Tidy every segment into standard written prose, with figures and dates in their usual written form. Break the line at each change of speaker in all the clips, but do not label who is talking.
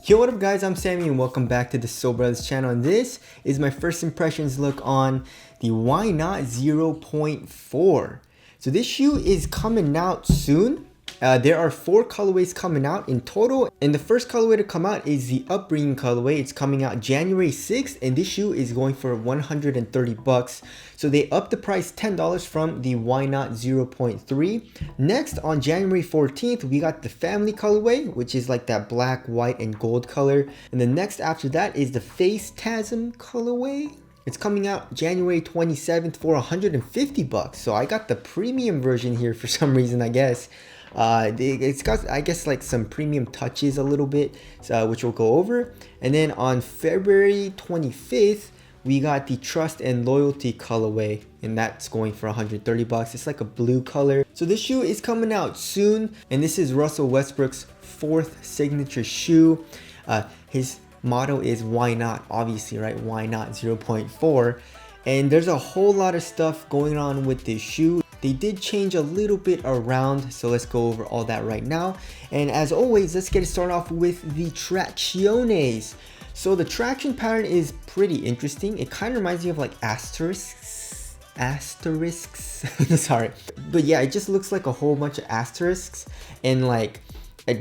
Yo, what up guys, I'm Sammy and welcome back to the Soul Brothers channel, and this is my first impressions look on the Why Not 0.4. So this shoe is coming out soon. There are 4 colorways coming out in total, and the first colorway to come out is the upbringing colorway. It's coming out January 6th, and this shoe is going for 130 bucks. So they upped the price $10 from the Why Not 0.3. Next, on January 14th, we got the family colorway, which is like that black, white, and gold color. And the next after that is the Face Tasm colorway. It's coming out January 27th for 150 bucks. So I got the premium version here for some reason, I guess. It's got, I guess, like some premium touches a little bit, which we'll go over. And then on February 25th, we got the Trust and Loyalty colorway, and that's going for 130 bucks. It's like a blue color. So this shoe is coming out soon, and this is Russell Westbrook's 4th signature shoe. His motto is why not, obviously, right? Why not 0.4? And there's a whole lot of stuff going on with this shoe. They did change a little bit around, so let's go over all that right now. And as always, let's get it started off with the tracciones. So the traction pattern is pretty interesting. It kind of reminds me of like asterisks. Sorry. But yeah, it just looks like a whole bunch of asterisks and like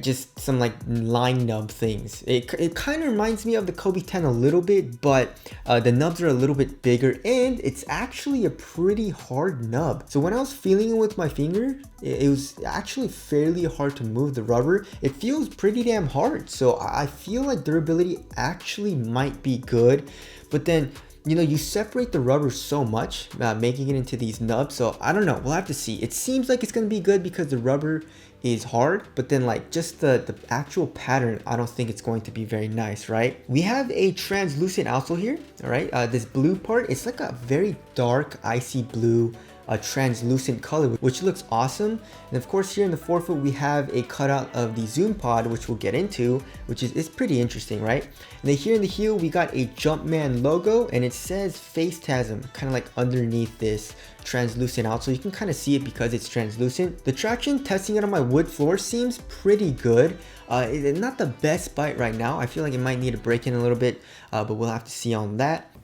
just some like line nub things. It kind of reminds me of the Kobe 10 a little bit, but the nubs are a little bit bigger, and it's actually a pretty hard nub. So when I was feeling it with my finger, it was actually fairly hard to move the rubber. It feels pretty damn hard, so I feel like durability actually might be good. But then, you know, you separate the rubber so much, making it into these nubs. So I don't know, we'll have to see. It seems like it's gonna be good because the rubber is hard, but then like just the actual pattern, I don't think it's going to be very nice, right? We have a translucent outsole here, all right? This blue part, it's like a very dark icy blue translucent color, which looks awesome. And of course, here in the forefoot, we have a cutout of the Zoom pod, which we'll get into, which is pretty interesting, right? And then here in the heel, we got a Jumpman logo, and it says Face Tasm kind of like underneath this translucent outsole. You can kind of see it because it's translucent. The traction, testing it on my wood floor, seems pretty good. It's not the best bite right now. I feel like it might need to break in a little bit, but we'll have to see on that.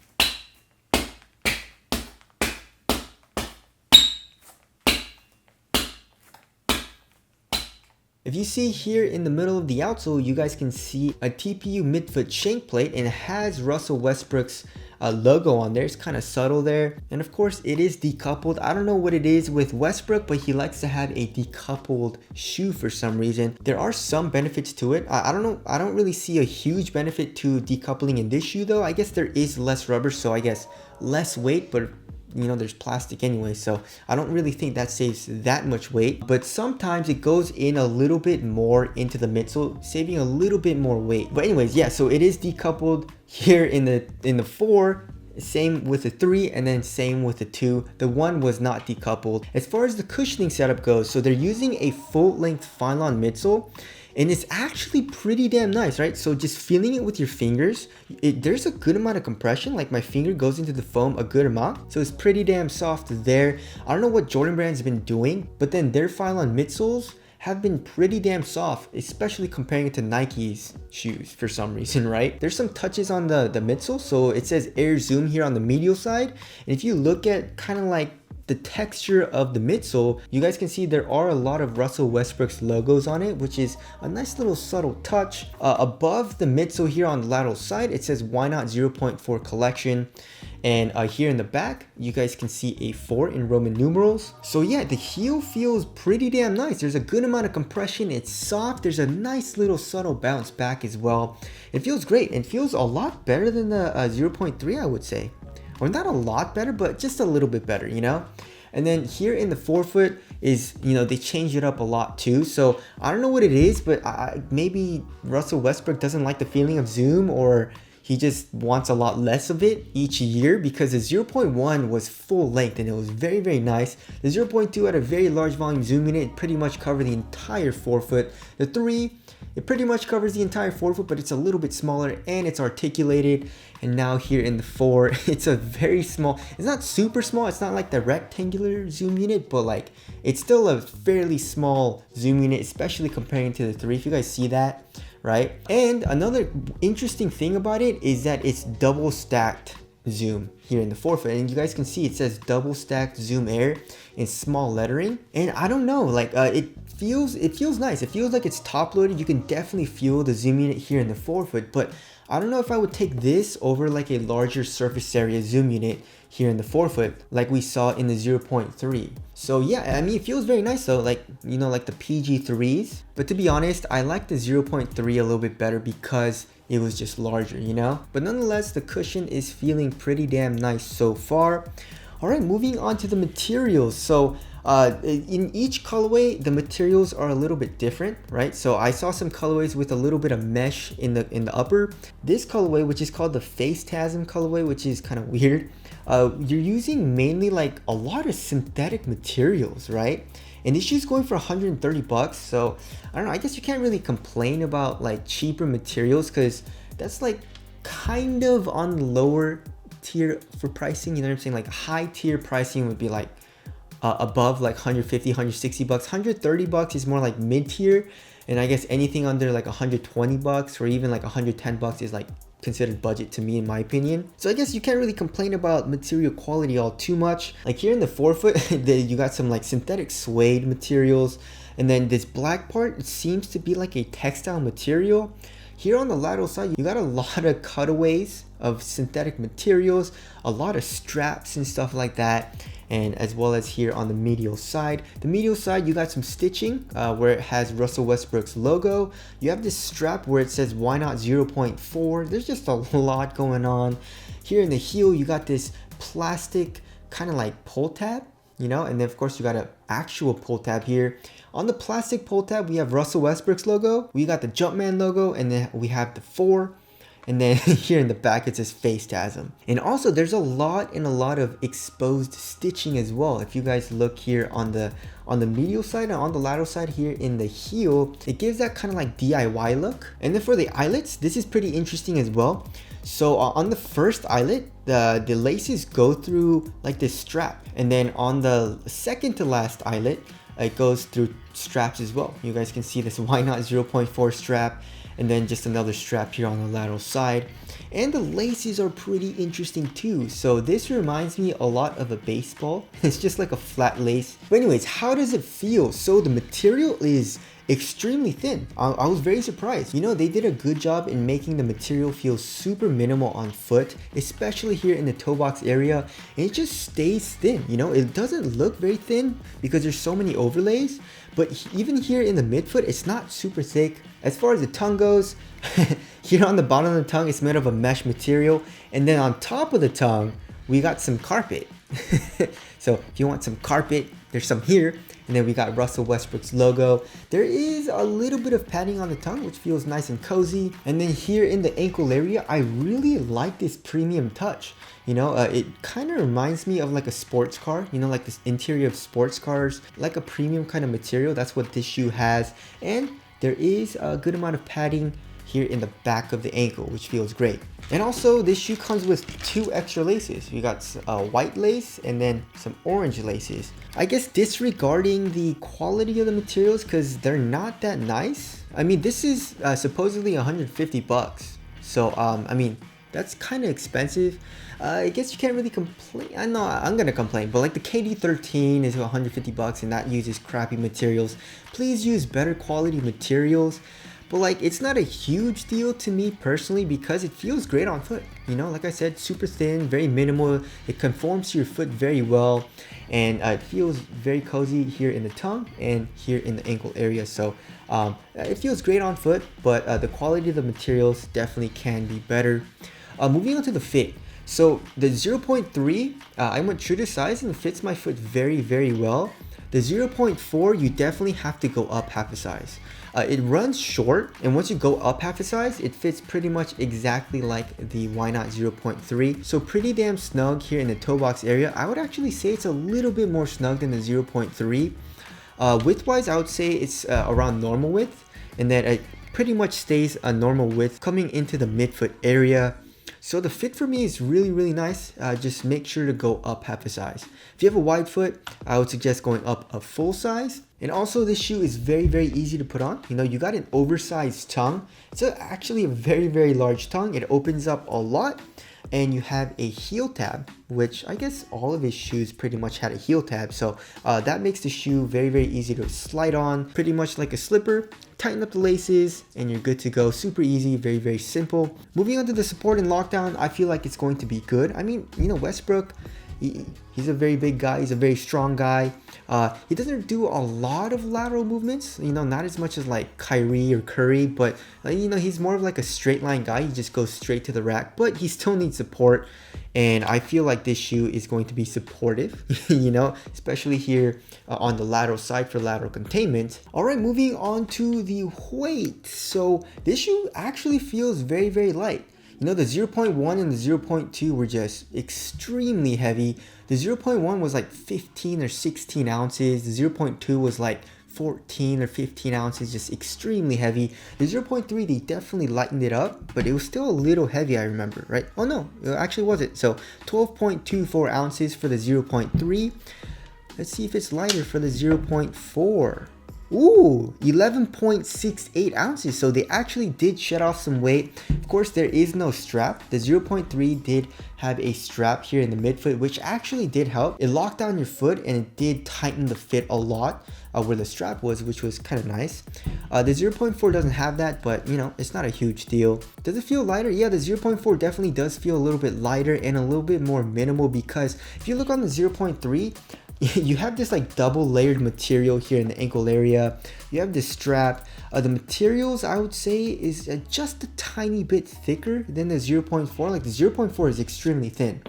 If you see here in the middle of the outsole, you guys can see a TPU midfoot shank plate, and it has Russell Westbrook's logo on there. It's kind of subtle there. And of course, it is decoupled. I don't know what it is with Westbrook, but he likes to have a decoupled shoe for some reason. There are some benefits to it. I don't know. I don't really see a huge benefit to decoupling in this shoe though. I guess there is less rubber, so I guess less weight, but you know, there's plastic anyway, so I don't really think that saves that much weight. But sometimes it goes in a little bit more into the midsole, saving a little bit more weight. But anyways, yeah, so it is decoupled here in the 4, same with the 3, and then same with the 2. The 1 was not decoupled. As far as the cushioning setup goes, so they're using a full-length Phylon midsole, and it's actually pretty damn nice, right? So just feeling it with your fingers, there's a good amount of compression. Like my finger goes into the foam a good amount, so it's pretty damn soft there. I don't know what Jordan brand's been doing, but then their Phylon midsoles have been pretty damn soft, especially comparing it to Nike's shoes for some reason, right? There's some touches on the midsole, so it says Air Zoom here on the medial side, and if you look at kind of like the texture of the midsole, you guys can see there are a lot of Russell Westbrook's logos on it, which is a nice little subtle touch. Above the midsole here on the lateral side, it says Why Not 0.4 collection. And here in the back, you guys can see a 4 in Roman numerals. So yeah, the heel feels pretty damn nice. There's a good amount of compression. It's soft. There's a nice little subtle bounce back as well. It feels great. It feels a lot better than the 0.3, I would say. Or not a lot better, but just a little bit better, you know? And then here in the forefoot is, you know, they changed it up a lot too. So I don't know what it is, but maybe Russell Westbrook doesn't like the feeling of Zoom, or he just wants a lot less of it each year, because the 0.1 was full length and it was very, very nice. The 0.2 had a very large volume zoom unit. It pretty much covered the entire forefoot. The 3, it pretty much covers the entire forefoot, but it's a little bit smaller and it's articulated. And now here in the 4, it's a very small, it's not super small, it's not like the rectangular zoom unit, but like it's still a fairly small zoom unit, especially comparing to the 3, if you guys see that. right? And another interesting thing about it is that it's double stacked zoom here in the forefoot, and you guys can see it says double stacked zoom air in small lettering. And I don't know, like it feels nice. It feels like it's top loaded. You can definitely feel the zoom unit here in the forefoot, but I don't know if I would take this over like a larger surface area zoom unit here in the forefoot like we saw in the 0.3. So yeah, I mean, it feels very nice though, like, you know, like the PG3s. But to be honest, I like the 0.3 a little bit better because it was just larger, you know? But nonetheless, the cushion is feeling pretty damn nice so far. All right, moving on to the materials. So in each colorway, the materials are a little bit different, right? So I saw some colorways with a little bit of mesh in the upper. This colorway, which is called the Phasetasm colorway, which is kind of weird, you're using mainly like a lot of synthetic materials, right? And this shoe's going for 130 bucks. So I don't know, I guess you can't really complain about like cheaper materials, because that's like kind of on the lower tier for pricing, you know what I'm saying? Like high tier pricing would be like above like 150, 160 bucks. 130 bucks is more like mid tier, and I guess anything under like 120 bucks or even like 110 bucks is like considered budget to me, in my opinion. So I guess you can't really complain about material quality all too much. Like here in the forefoot, you got some like synthetic suede materials, and then this black part, it seems to be like a textile material. Here on the lateral side, you got a lot of cutaways of synthetic materials, a lot of straps and stuff like that. And as well as here on the medial side. The medial side, you got some stitching where it has Russell Westbrook's logo. You have this strap where it says Why Not 0.4. There's just a lot going on. Here in the heel, you got this plastic kind of like pull tab, you know, and then of course you got an actual pull tab here. On the plastic pull tab, we have Russell Westbrook's logo. We got the Jumpman logo, and then we have the 4. And then here in the back, it says Phasetasm. And also there's a lot of exposed stitching as well. If you guys look here on the medial side and on the lateral side here in the heel, it gives that kind of like DIY look. And then for the eyelets, this is pretty interesting as well. So on the first eyelet, the laces go through like this strap. And then on the second to last eyelet, it goes through straps as well. You guys can see this Why Not 0.4 strap, and then just another strap here on the lateral side. And the laces are pretty interesting too. So this reminds me a lot of a baseball. It's just like a flat lace. But anyways, how does it feel? So the material is extremely thin. I was very surprised. You know, they did a good job in making the material feel super minimal on foot, especially here in the toe box area. And it just stays thin, you know, it doesn't look very thin because there's so many overlays. But even here in the midfoot, it's not super thick. As far as the tongue goes, here on the bottom of the tongue, it's made of a mesh material. And then on top of the tongue, we got some carpet. So if you want some carpet, there's some here. And then we got Russell Westbrook's logo. There is a little bit of padding on the tongue, which feels nice and cozy. And then here in the ankle area, I really like this premium touch. You know, it kind of reminds me of like a sports car, you know, like this interior of sports cars, like a premium kind of material. That's what this shoe has. And there is a good amount of padding here in the back of the ankle, which feels great. And also this shoe comes with 2 extra laces. We got a white lace and then some orange laces. I guess disregarding the quality of the materials because they're not that nice. I mean, this is supposedly 150 bucks. So, I mean, that's kind of expensive. I guess you can't really complain. I know I'm gonna complain, but like the KD13 is 150 bucks and that uses crappy materials. Please use better quality materials. But like, it's not a huge deal to me personally because it feels great on foot. You know, like I said, super thin, very minimal. It conforms to your foot very well. And it feels very cozy here in the tongue and here in the ankle area. So it feels great on foot, but the quality of the materials definitely can be better. Moving on to the fit. So the 0.3, I went true to size and it fits my foot very, very well. The 0.4, you definitely have to go up half a size. It runs short, and once you go up half a size, it fits pretty much exactly like the Why Not 0.3. So pretty damn snug here in the toe box area. I would actually say it's a little bit more snug than the 0.3. Width-wise, I would say it's around normal width, and that it pretty much stays a normal width coming into the midfoot area. So the fit for me is really, really nice. Just make sure to go up half a size. If you have a wide foot, I would suggest going up a full size. And also this shoe is very easy to put on. You know, you got an oversized tongue. It's actually a very large tongue. It opens up a lot. And you have a heel tab, which I guess all of his shoes pretty much had a heel tab. So that makes the shoe very easy to slide on, pretty much like a slipper. Tighten up the laces and you're good to go. Super easy, very simple. Moving on to the support and lockdown, I feel like it's going to be good. I mean, you know, Westbrook, he's a very big guy. He's a very strong guy. He doesn't do a lot of lateral movements, you know, not as much as like Kyrie or Curry, but you know, he's more of like a straight line guy. He just goes straight to the rack, but he still needs support. And I feel like this shoe is going to be supportive, you know, especially here on the lateral side for lateral containment. All right, moving on to the weight. So this shoe actually feels very light. You know, the 0.1 and the 0.2 were just extremely heavy. The 0.1 was like 15 or 16 ounces. The 0.2 was like 14 or 15 ounces, just extremely heavy. The 0.3, they definitely lightened it up, but it was still a little heavy, I remember, right? Oh no, it actually wasn't. So 12.24 ounces for the 0.3. Let's see if it's lighter for the 0.4. Ooh, 11.68 ounces. So they actually did shed off some weight. Of course, there is no strap. The 0.3 did have a strap here in the midfoot, which actually did help. It locked down your foot and it did tighten the fit a lot where the strap was, which was kind of nice. The 0.4 doesn't have that, but you know, it's not a huge deal. Does it feel lighter? Yeah, the 0.4 definitely does feel a little bit lighter and a little bit more minimal, because if you look on the 0.3, you have this like double layered material here in the ankle area. You have this strap. The materials, I would say, is just a tiny bit thicker than the 0.4. Like the 0.4 is extremely thin.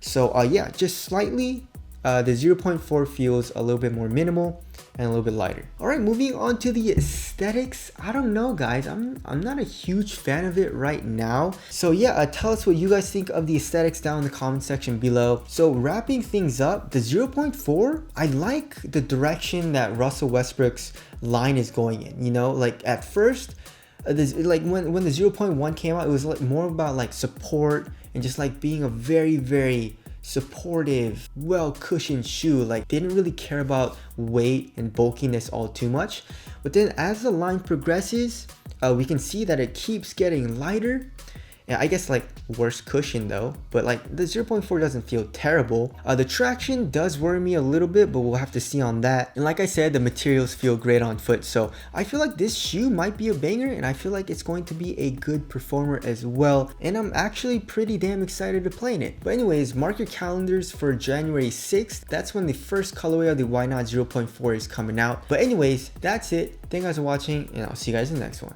So yeah, just slightly. The 0.4 feels a little bit more minimal and a little bit lighter. All right, moving on to the aesthetics. I don't know, guys. I'm not a huge fan of it right now. So yeah, tell us what you guys think of the aesthetics down in the comment section below. So wrapping things up, the 0.4, I like the direction that Russell Westbrook's line is going in. You know, like at first, like when the 0.1 came out, it was like more about like support and just like being a very supportive, well cushioned shoe. Like they didn't really care about weight and bulkiness all too much. But then as the line progresses, we can see that it keeps getting lighter. And I guess like worse cushion though, but like the 0.4 doesn't feel terrible. The traction does worry me a little bit, but we'll have to see on that. And like I said, the materials feel great on foot. So I feel like this shoe might be a banger, and I feel like it's going to be a good performer as well. And I'm actually pretty damn excited to play in it. But anyways, mark your calendars for January 6th. That's when the first colorway of the Why Not 0.4 is coming out. But anyways, that's it. Thank you guys for watching, and I'll see you guys in the next one.